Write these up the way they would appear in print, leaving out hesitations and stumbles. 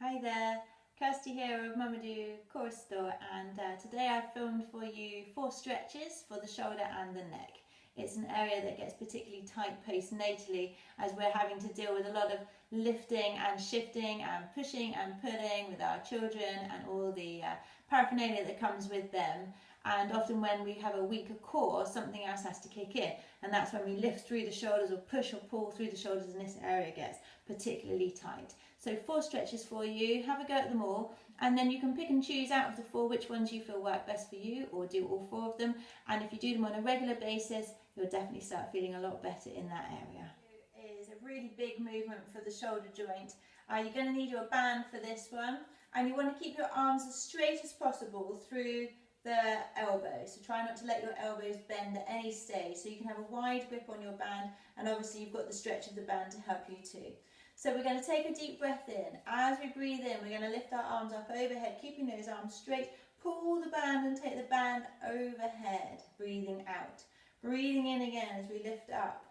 Hi there, Kirsty here of Mamadoo Chorus Store, and today I've filmed for you 4 stretches for the shoulder and the neck. It's an area that gets particularly tight postnatally as we're having to deal with a lot of lifting and shifting and pushing and pulling with our children and all the paraphernalia that comes with them. And often when we have a weaker core, something else has to kick in, and that's when we lift through the shoulders or push or pull through the shoulders, and this area gets particularly tight. So 4 stretches for you, have a go at them all, and then you can pick and choose out of the 4 which ones you feel work best for you, or do all 4 of them. And if you do them on a regular basis, you'll definitely start feeling a lot better in that area. It is a really big movement for the shoulder joint. You're going to need your band for this one, and you want to keep your arms as straight as possible through the elbows. So try not to let your elbows bend at any stage. So you can have a wide grip on your band, and obviously you've got the stretch of the band to help you too. So we're going to take a deep breath in. As we breathe in, we're going to lift our arms up overhead, keeping those arms straight. Pull the band and take the band overhead. Breathing out. Breathing in again as we lift up.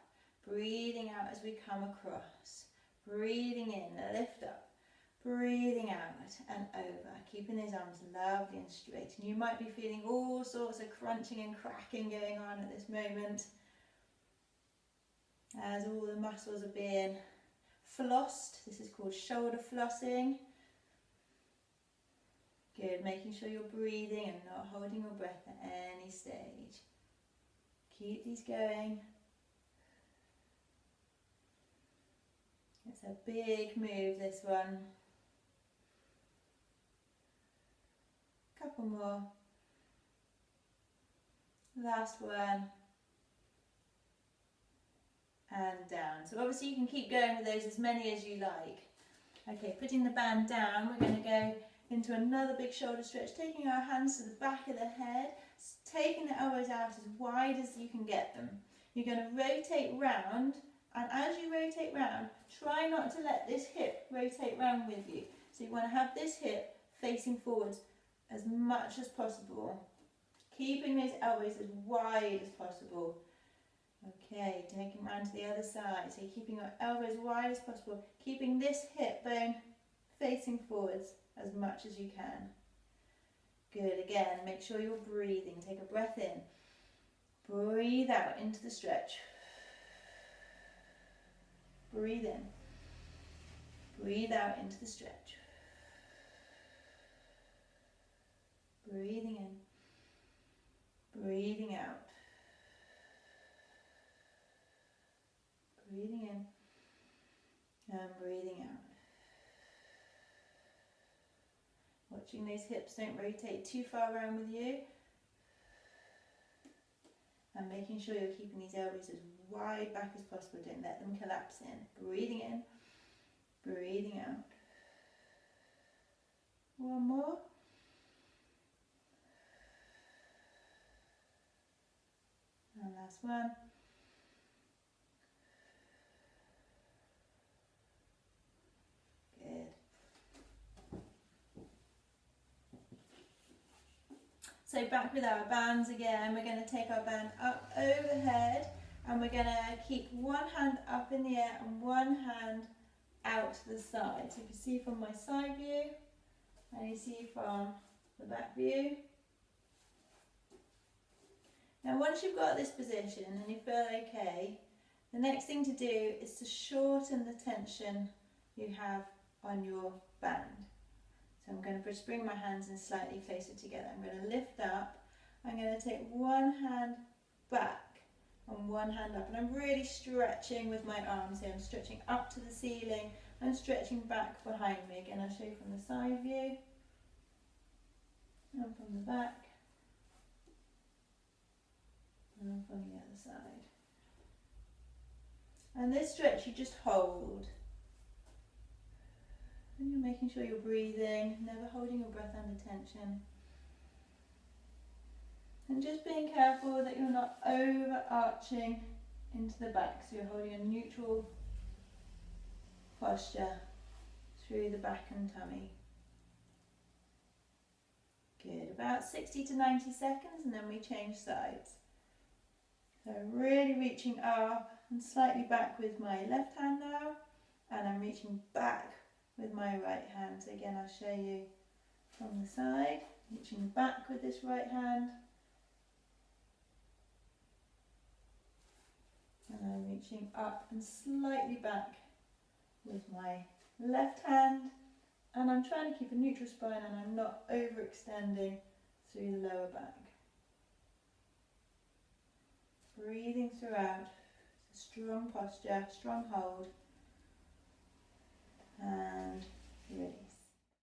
Breathing out as we come across. Breathing in, lift up. Breathing out and over, keeping those arms lovely and straight. And you might be feeling all sorts of crunching and cracking going on at this moment as all the muscles are being flossed. This is called shoulder flossing. Good, making sure you're breathing and not holding your breath at any stage. Keep these going. It's a big move, this one. Couple more. Last one. And down. So obviously you can keep going with those as many as you like. Okay, putting the band down, we're going to go into another big shoulder stretch, taking our hands to the back of the head, taking the elbows out as wide as you can get them. You're going to rotate round, and as you rotate round, try not to let this hip rotate round with you. So you want to have this hip facing forwards as much as possible, keeping those elbows as wide as possible. Okay, taking round to the other side, so you're keeping your elbows as wide as possible, keeping this hip bone facing forwards as much as you can. Good, again, make sure you're breathing. Take a breath in, breathe out into the stretch, breathe in, breathe out into the stretch. Breathing in, breathing out, breathing in and breathing out. Watching those hips don't rotate too far around with you, and making sure you're keeping these elbows as wide back as possible. Don't let them collapse in. Breathing in, breathing out. One more. And last one. Good. So back with our bands again, we're going to take our band up overhead, and we're going to keep one hand up in the air and one hand out to the side. So you can see from my side view, and you see from the back view. Now once you've got this position and you feel okay, the next thing to do is to shorten the tension you have on your band. So I'm going to just bring my hands in slightly closer together. I'm going to lift up, I'm going to take one hand back and one hand up, and I'm really stretching with my arms here. I'm stretching up to the ceiling and stretching back behind me. Again, I'll show you from the side view and from the back. And from the other side. And this stretch you just hold. And you're making sure you're breathing, never holding your breath under tension. And just being careful that you're not overarching into the back. So you're holding a neutral posture through the back and tummy. Good. About 60 to 90 seconds, and then we change sides. So really reaching up and slightly back with my left hand now, and I'm reaching back with my right hand. So again, I'll show you from the side, reaching back with this right hand, and I'm reaching up and slightly back with my left hand, and I'm trying to keep a neutral spine and I'm not overextending through the lower back. Breathing throughout, strong posture, strong hold, and release.